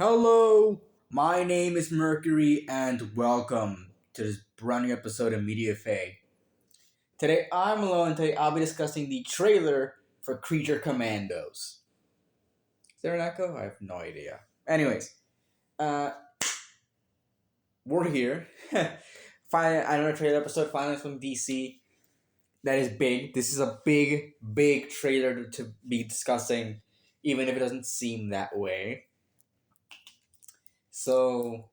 Hello, my name is Mercury, and welcome to this brand new episode of Media Fae. Today I'm alone. Today I'll be discussing the trailer for Creature Commandos. Is there an echo? I have no idea. Anyways, uh, we're here. Finally, another trailer episode. Finally from DC. That is big. This is a big trailer to be discussing, even if it doesn't seem that way. So,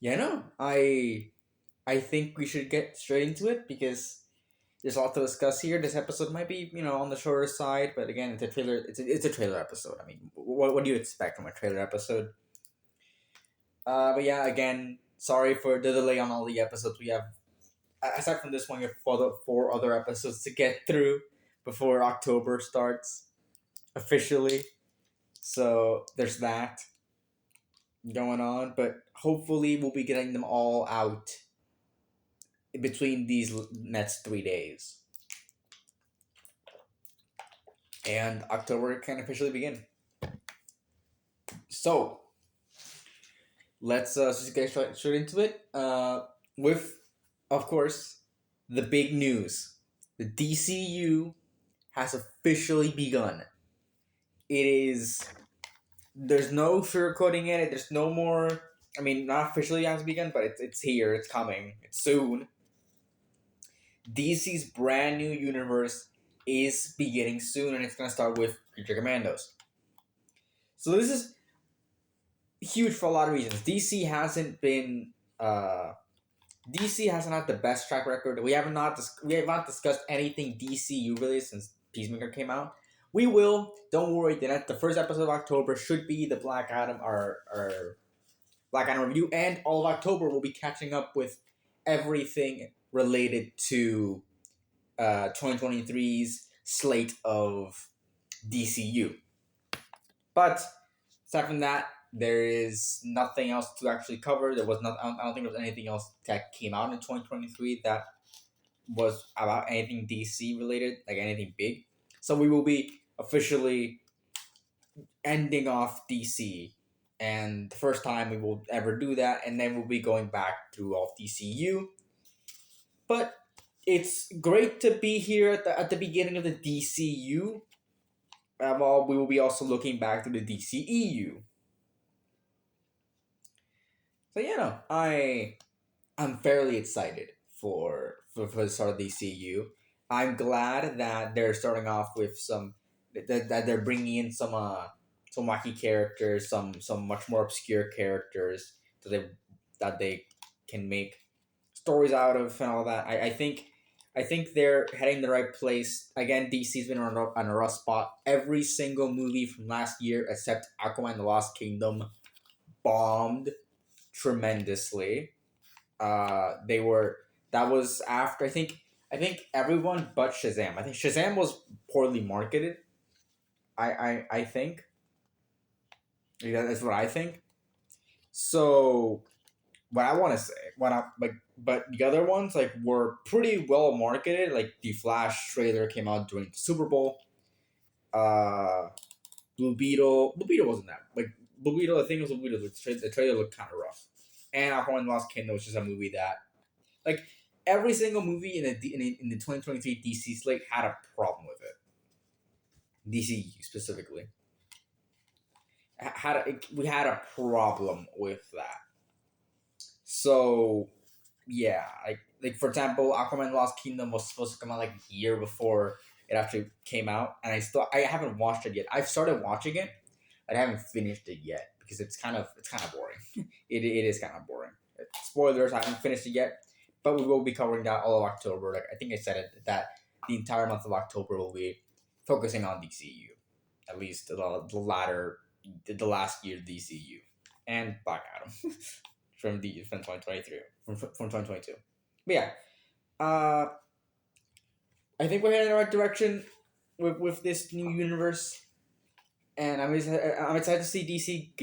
yeah, no, I think we should get straight into it because there's a lot to discuss here. This episode might be, on the shorter side, but again, it's a trailer. It's a trailer episode. I mean, what do you expect from a trailer episode? But yeah, again, sorry for the delay on all the episodes. We have, aside from this one, we have four other episodes to get through before October starts officially. So there's that going on, but hopefully we'll be getting them all out between these next 3 days, and October can officially begin. So let's just get straight into it. With, of course, the big news: the DCU has officially begun. It is. There's no sugarcoating it. There's no more. I mean, not officially has begun, but it's here. It's coming. It's soon. DC's brand new universe is beginning soon, and it's gonna start with Creature Commandos. So this is huge for a lot of reasons. DC hasn't had the best track record. We have not discussed anything DCU really since Peacemaker came out. We will. Don't worry. The first episode of October should be the Black Adam, our Black Adam review, and all of October we'll be catching up with everything related to 2023's slate of DCU. But aside from that, there is nothing else to actually cover. There was not. I don't think there was anything else that came out in 2023 that was about anything DC related, like anything big. So we will be officially ending off DC, and the first time we will ever do that, and then we'll be going back through all DCU. But it's great to be here at the beginning of the DCU. Well, we will be also looking back to the DCEU. So I'm fairly excited for the start of DCU. I'm glad that they're starting off with that they're bringing in some wacky characters, some much more obscure characters that they can make stories out of and all that. I think they're heading the right place. Again, DC's been on a rough spot. Every single movie from last year except Aquaman: The Lost Kingdom bombed tremendously. They were that was after I think everyone but Shazam. I think Shazam was poorly marketed. I think. Yeah, that's what I think. So what I want to say, but the other ones were pretty well marketed. Like the Flash trailer came out during the Super Bowl. Uh, Blue Beetle wasn't that Blue Beetle. I think it was Blue Beetle. The trailer looked kind of rough. And Aquaman: Lost Kingdom was just a movie that, like, every single movie in the 2023 DC slate had a problem with it. DCU specifically we had a problem with that. So yeah, like for example, Aquaman: Lost Kingdom was supposed to come out like a year before it actually came out, and I haven't watched it yet. I've started watching it, but I haven't finished it yet because it's kind of boring. It is kind of boring. Spoilers, I haven't finished it yet, but we will be covering that all of October. Like I think I said it that the entire month of October will be focusing on DCU, at least the last year DCU and Black Adam from 2023 from 2022. But yeah, uh, I think we're heading in the right direction with this new universe, and I'm excited to see DC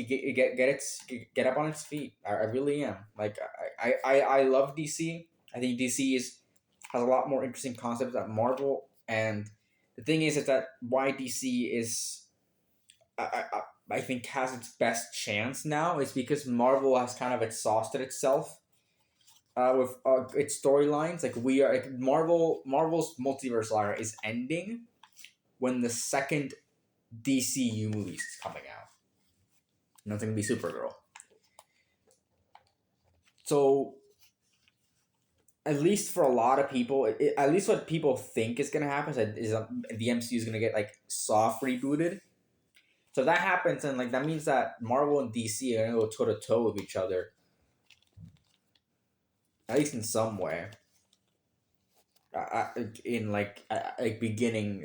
get up on its feet. I really am. Like I love DC. I think DC has a lot more interesting concepts than Marvel, and the thing is that why DC is I think has its best chance now is because Marvel has kind of exhausted itself with its storylines. Like we are like Marvel's multiverse saga is ending when the second DCU movie is coming out. And that's gonna be Supergirl. So at least for a lot of people, at least what people think is gonna happen is the MCU is gonna get like soft rebooted. So if that happens, and like that means that Marvel and DC are gonna go toe to toe with each other, at least in some way. In like beginning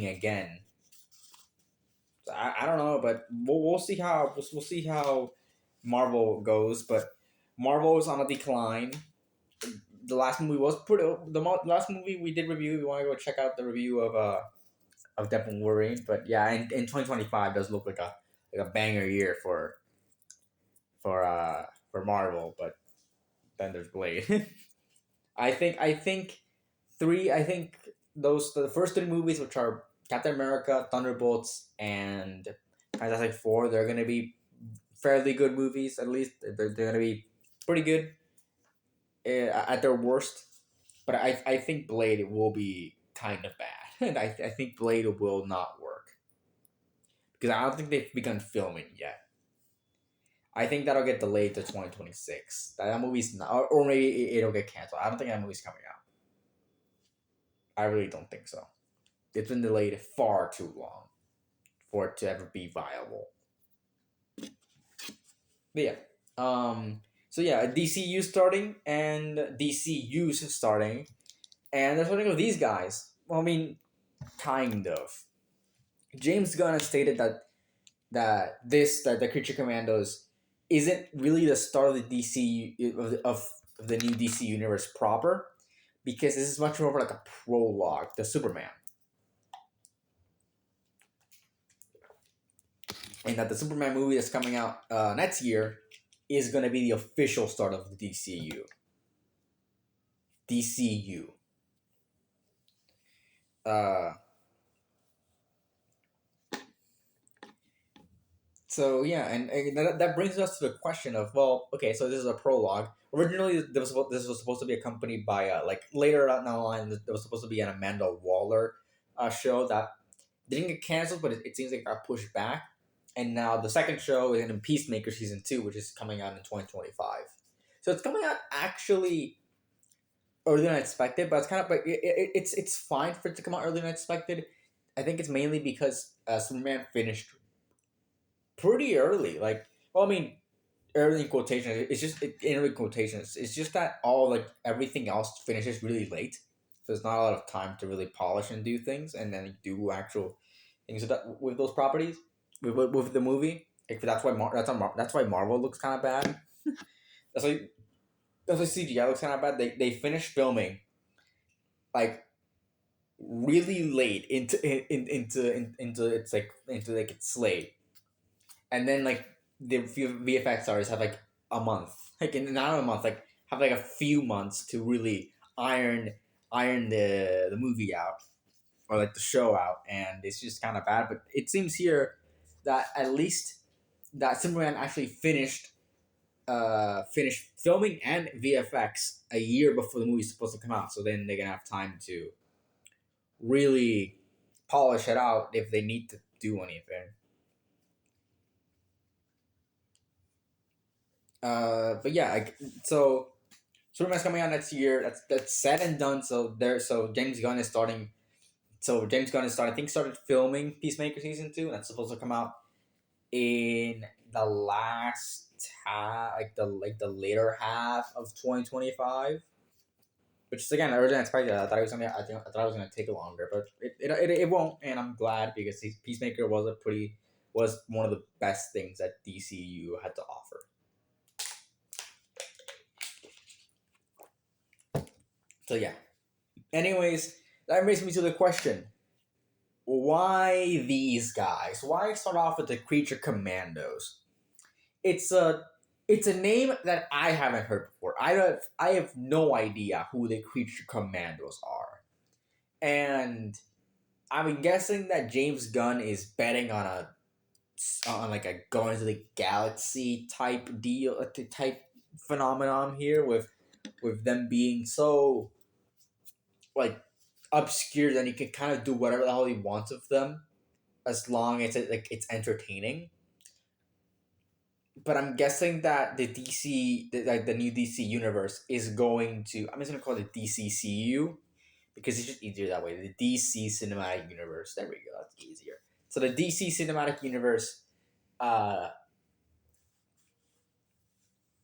again. So I don't know, but we'll see how we'll see how Marvel goes. But Marvel is on a decline. The last movie was pretty. Last movie we did review. We want to go check out the review of Deadpool Wolverine. But yeah, in 2025 does look like a banger year for Marvel. But then there's Blade. I think three. I think those the first three movies, which are Captain America, Thunderbolts, and Fantastic Four, they're gonna be fairly good movies. At least they're gonna be pretty good at their worst. But I think Blade will be kind of bad, and I think Blade will not work because I don't think they've begun filming yet. I think that'll get delayed to 2026. That movie's not, or maybe it'll get canceled. I don't think that movie's coming out. I really don't think so. It's been delayed far too long for it to ever be viable. But yeah. So yeah, DCU starting and DCU's starting, and they're starting with these guys. Well, I mean, kind of. James Gunn has stated that the Creature Commandos isn't really the start of the DC of the new DC universe proper, because this is much more like a prologue to Superman. And that the Superman movie that's coming out next year is going to be the official start of the DCU. DCU. Uh, so yeah, and that brings us to the question of, well, okay, so this is a prologue. Originally, this was supposed to be accompanied by like later down the line, there was supposed to be an Amanda Waller show that didn't get canceled, but it seems like it got pushed back. And now the second show is in Peacemaker season 2, which is coming out in 2025. So it's coming out actually earlier than expected, but it's kind of like it's fine for it to come out earlier than expected. I think it's mainly because Superman finished pretty early. Like, well, I mean, early in quotation. It's just in early quotations. It's just that all like everything else finishes really late, so there's not a lot of time to really polish and do things, and then do actual things with those properties with the movie. Like, that's why Marvel looks kind of bad. That's why CGI looks kind of bad. They finished filming like really late into like its slate, and then like the VFX artists have like a month, like not a month, like have like a few months to really iron the movie out, or like the show out, and it's just kind of bad. But it seems here that at least that Superman actually finished filming and VFX a year before the movie's supposed to come out, so then they're gonna have time to really polish it out if they need to do anything. But yeah, so Superman's coming out next year. That's said and done. So James Gunn is starting. So James Gunn is starting. I think started filming Peacemaker season 2, and that's supposed to come out in the last half, like the later half of 2025. Which is again earlier than expected. I thought it was gonna take longer, but it won't, and I'm glad because Peacemaker was one of the best things that DCU had to offer. So yeah. Anyways, that brings me to the question: why these guys? Why start off with the Creature Commandos? It's a name that I haven't heard before. I have no idea who the Creature Commandos are, and I'm guessing that James Gunn is betting on on like a going to the galaxy type deal, type phenomenon here with them being so like obscure that he can kind of do whatever the hell he wants with them as long as it's entertaining. But I'm guessing that the DC, like the new DC universe, is going to. I'm just gonna call it DCCU because it's just easier that way. The DC Cinematic Universe. There we go. That's easier. So the DC Cinematic Universe, uh,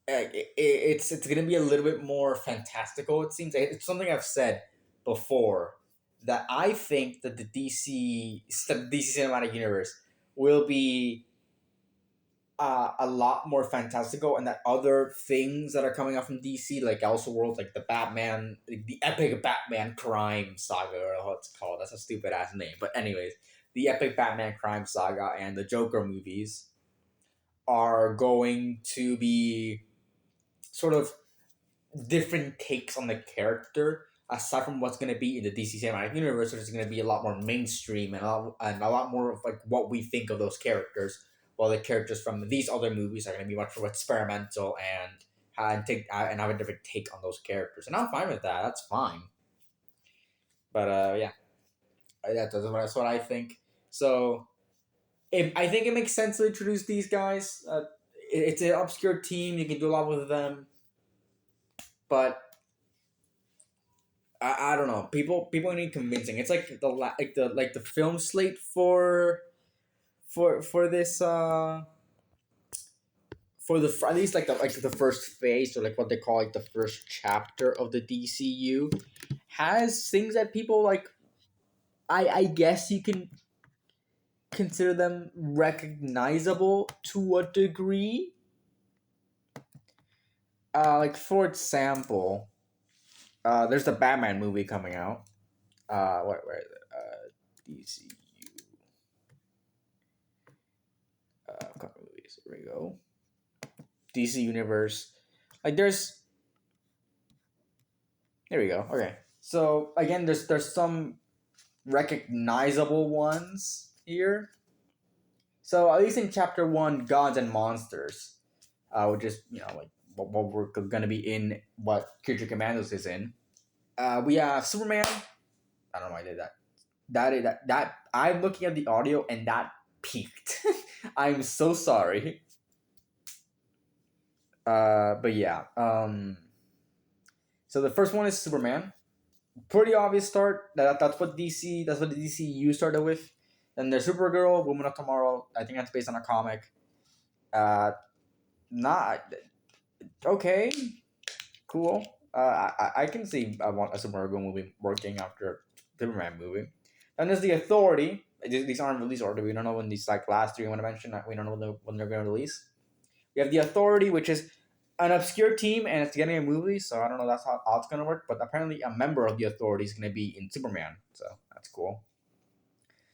it's gonna be a little bit more fantastical. It seems it's something I've said before that I think that the DC Cinematic Universe will be a lot more fantastical, and that other things that are coming out from DC, like Elseworlds, like the Batman, like the epic Batman crime saga, or what it's called. That's a stupid ass name, but anyways, the epic Batman crime saga and the Joker movies are going to be sort of different takes on the character aside from what's going to be in the DC Cinematic Universe, which is going to be a lot more mainstream and a lot more of like what we think of those characters, while the characters from these other movies are going to be much more experimental and have a different take on those characters. And I'm fine with that. That's fine. But yeah, that's what I think. So I think it makes sense to introduce these guys. It's an obscure team. You can do a lot with them, but I don't know. People need convincing. It's like the film slate for this for the at least like the first phase, or like what they call like the first chapter of the DCU, has things that people like. I guess you can consider them recognizable to a degree. Like for example, there's the Batman movie coming out. Where is it? DCU. Movies. Here we go. DC Universe. Like there's. There we go. Okay. So again, there's some recognizable ones here. So at least in chapter one, Gods and Monsters, which is like what we're gonna be in, what Creature Commandos is in. We have Superman. I don't know why I did that. That I'm looking at the audio and that peaked. I'm so sorry. But yeah. So the first one is Superman. Pretty obvious start. That's what DC. That's what the DCU started with. Then there's Supergirl, Woman of Tomorrow. I think that's based on a comic. Not okay. Cool. I can see I want a Supergirl movie working after a Superman movie. Then there's the Authority. These aren't released order. We don't know when these like last three I want to mention. We don't know when they're going to release. We have the Authority, which is an obscure team, and it's getting a movie. So I don't know that's how it's going to work. But apparently, a member of the Authority is going to be in Superman. So that's cool.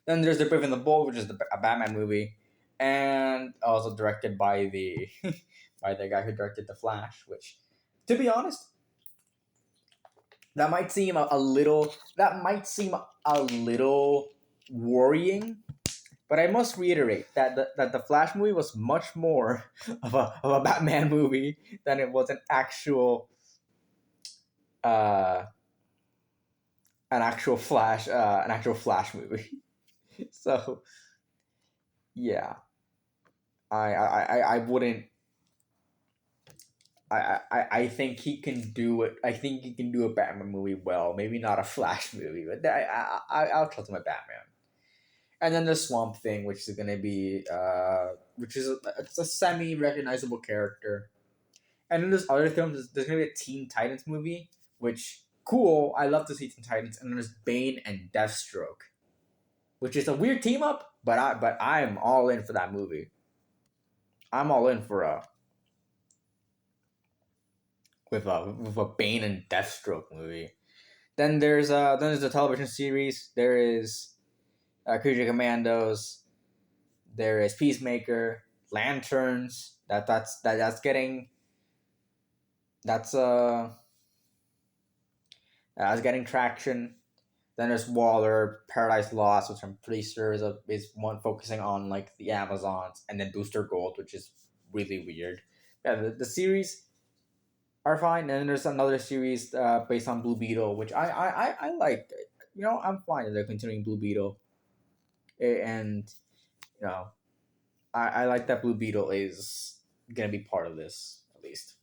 Then there's the Brave and the Bold, which is a Batman movie, and also directed by the by the guy who directed The Flash. Which, to be honest, that might seem a little worrying, but I must reiterate that the Flash movie was much more of a Batman movie than it was uh, an actual Flash movie. So yeah, I wouldn't. I think he can do it. I think he can do a Batman movie well. Maybe not a Flash movie, but I'll trust him at Batman. And then the Swamp Thing, which is gonna be which is it's a semi recognizable character. And then there's other films. There's gonna be a Teen Titans movie, which cool. I love to see Teen Titans. And then there's Bane and Deathstroke, which is a weird team up, but I'm all in for that movie. I'm all in for a with a Bane and Deathstroke movie. Then there's a television series. There is Creature Commandos. There is Peacemaker, Lanterns. That's getting that's getting traction. Then there's Waller, Paradise Lost, which I'm pretty sure is one focusing on like the Amazons, and then Booster Gold, which is really weird. Yeah, the series are fine. And then there's another series based on Blue Beetle, which I like. You know, I'm fine that they're continuing Blue Beetle, and you know, I like that Blue Beetle is gonna be part of this at least.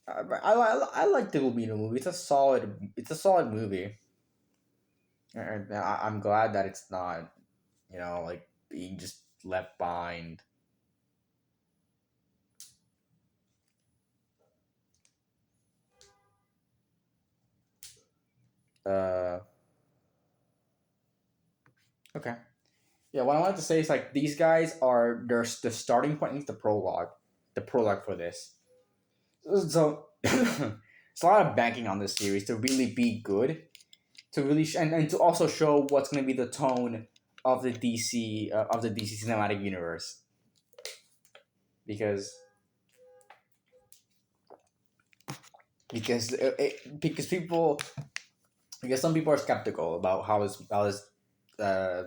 I like the Blue Beetle movie. It's a solid movie, and I'm glad that it's not, like being just left behind. Uh, okay. Yeah, what I wanted to say is like these guys are the starting point, at least the prologue for this. So it's a lot of banking on this series to really be good, to really and to also show what's going to be the tone of the DC cinematic universe, because because people because some people are skeptical about how this uh,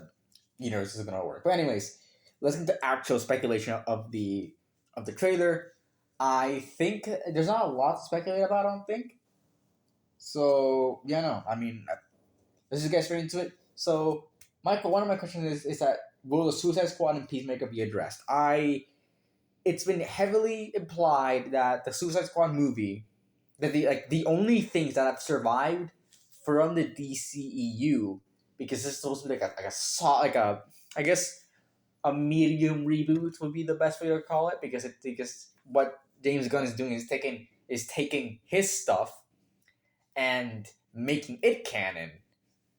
universe is going to work. But anyways, let's get to actual speculation of the trailer. I think there's not a lot to speculate about. I don't think so. Yeah, no. I mean, let's just get straight into it. So, Michael, one of my questions is that will the Suicide Squad and Peacemaker be addressed? It's been heavily implied that the Suicide Squad movie, that the only things that have survived from the DCEU, because it's supposed to be like a I guess a medium reboot would be the best way to call it, because what James Gunn is doing is taking his stuff and making it canon,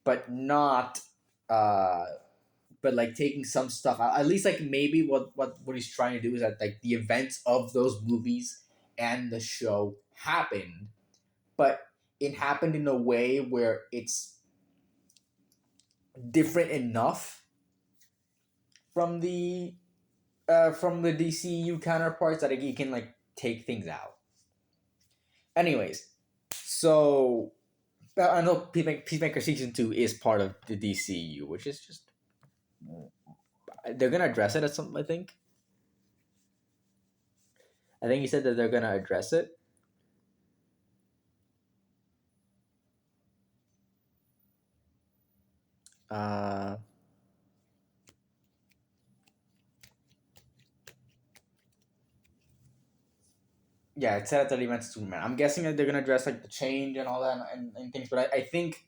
but not uh but like taking some stuff out. At least like maybe what he's trying to do is that like the events of those movies and the show happened, but it happened in a way where it's different enough from the DCU counterparts that you can like take things out. Anyways, so I know Peacemaker season 2 is part of the DCU, which is just they're gonna address it at some. I think he said that they're gonna address it. Uh, yeah, it said at 30 minutes to Superman. I'm guessing that they're gonna address like the change and all that and things, but I think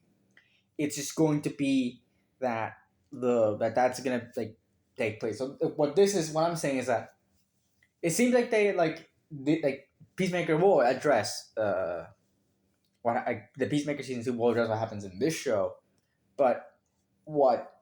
it's just going to be that that's gonna like take place. So what I'm saying is that it seems like like Peacemaker will address the Peacemaker season 2 will address what happens in this show, but what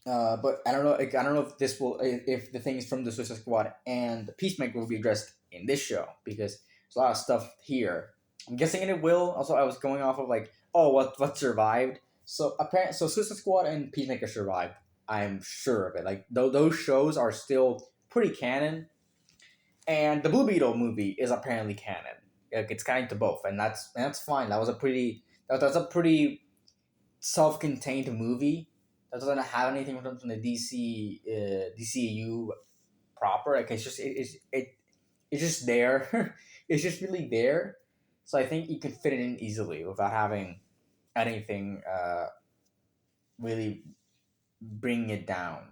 but I don't know. Like, I don't know if this will, if the things from the Suicide Squad and the Peacemaker will be addressed in this show, because there's a lot of stuff here. I'm guessing it will. Also, I was going off of like, oh, what survived. So apparently, so Suicide Squad and Peacemaker survived. I'm sure of it. Like those shows are still pretty canon, and the Blue Beetle movie is apparently canon. Like it's canon to both, and that's fine. That's a pretty self-contained movie that doesn't have anything from the DCU proper. Like it's just there. It's just really there. So I think you can fit it in easily without having anything really bringing it down.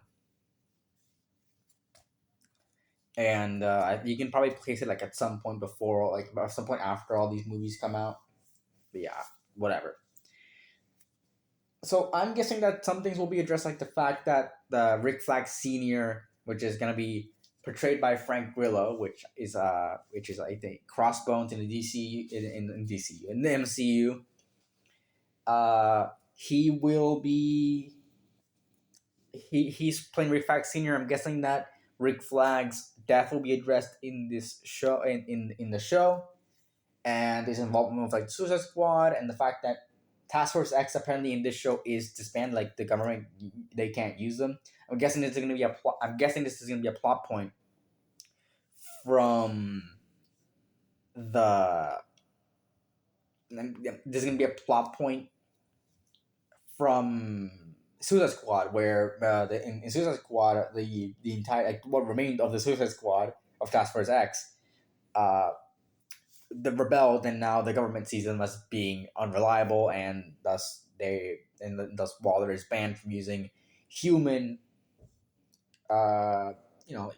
And you can probably place it like at some point before, like at some point after all these movies come out. But yeah, whatever. So I'm guessing that some things will be addressed, like the fact that the Rick Flag Senior, which is gonna be portrayed by Frank Grillo, which is I think Crossbones in the DCU in DCU in the MCU. He will be he's playing Rick Flag Senior. I'm guessing that Rick Flag's death will be addressed in this show in the show, and his involvement with like Suicide Squad, and the fact that Task Force X apparently in this show is disbanded. Like the government, they can't use them. I'm guessing this is going to be a plot. I'm guessing this is going to be a plot point from the there's gonna be a plot point from Suicide Squad where in Suicide Squad the entire like what remained of the Suicide Squad of Task Force X, uh, the rebelled, and now the government sees them as being unreliable, and thus Waller is banned from using human, uh, you know,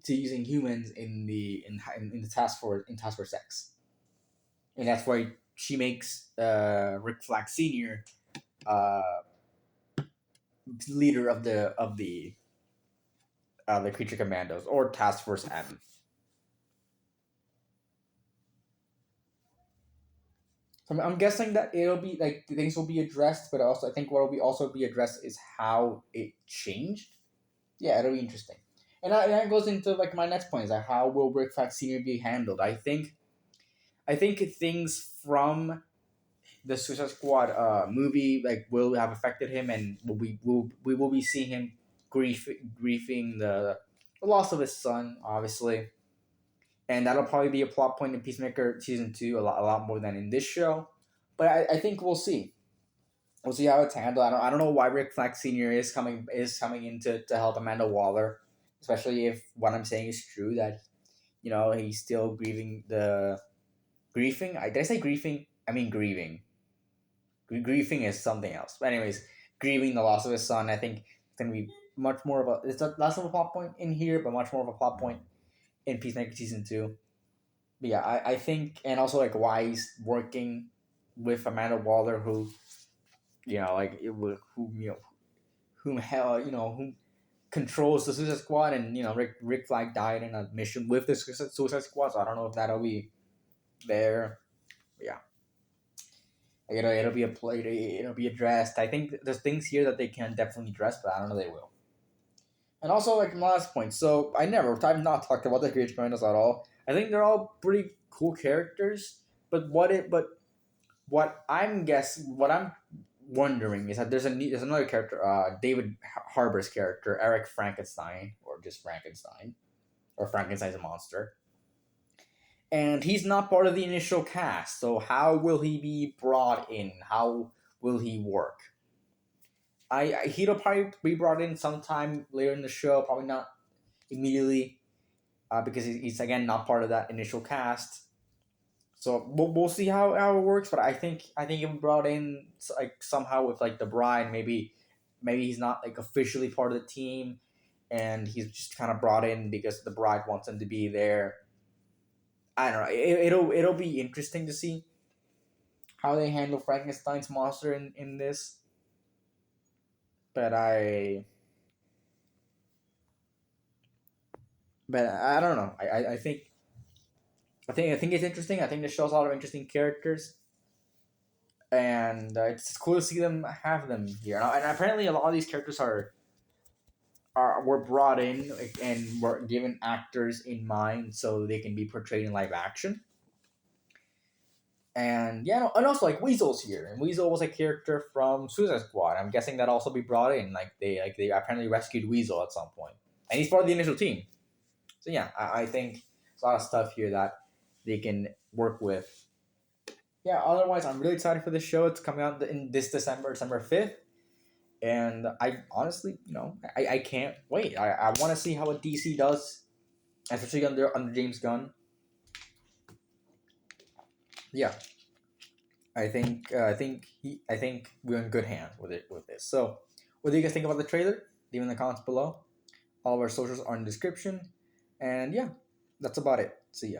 to using humans in the Task Force X, and that's why she makes Rick Flag Senior uh, leader of the Creature Commandos or Task Force M. So I'm guessing that it'll be like things will be addressed, but also I think what will be also be addressed is how it changed. Yeah, it'll be interesting. And that goes into like my next point is like how will Rick Flag Senior be handled? I think things from the Suicide Squad movie like will have affected him, and we will be seeing him grieving the loss of his son, obviously, and that'll probably be a plot point in Peacemaker season 2 a lot more than in this show. But I think we'll see. We'll see how it's handled. I don't know why Rick Flag Senior is coming in to help Amanda Waller, especially if what I'm saying is true that he's still grieving the grieving. Did I say grieving? I mean grieving. Grieving is something else. But anyways, grieving the loss of his son. I think it's gonna be much more of a less of a plot point in here, but much more of a plot point in Peacemaker season 2. But yeah, I think, and also like why he's working with Amanda Waller, who like who whom hell who controls the Suicide Squad, and Rick Flag died in a mission with the Suicide Squad, so I don't know if that'll be there. But yeah, it'll be addressed. I think there's things here that they can definitely address, but I don't know they will. And also, like my last point, so I've not talked about the Creature Commandos at all. I think they're all pretty cool characters, but what I'm wondering is that there's another character, David Harbour's character, Eric Frankenstein, or just Frankenstein, or Frankenstein's a monster, and he's not part of the initial cast. So how will he be brought in? How will he work? He'll probably be brought in sometime later in the show, probably not immediately, because he's again not part of that initial cast. So we'll see how it works, but I think he brought in like somehow with like the bride. Maybe he's not like officially part of the team, and he's just kind of brought in because the bride wants him to be there. I don't know. It'll be interesting to see how they handle Frankenstein's monster in this. But I don't know. I think it's interesting. I think this shows a lot of interesting characters, and it's cool to see them have them here. And apparently, a lot of these characters were brought in and were given actors in mind so they can be portrayed in live action. And yeah, no, and also like Weasel's here, and Weasel was a character from Suicide Squad. I'm guessing that also be brought in. They apparently rescued Weasel at some point, and he's part of the initial team. So yeah, I think there's a lot of stuff here that they can work with. Yeah, otherwise, I'm really excited for this show. It's coming out in this December 5th. And I honestly, I can't wait. I want to see how a DC does, especially under James Gunn. Yeah, I think we're in good hands with this. So, what do you guys think about the trailer? Leave in the comments below. All of our socials are in the description, and yeah, that's about it. See ya.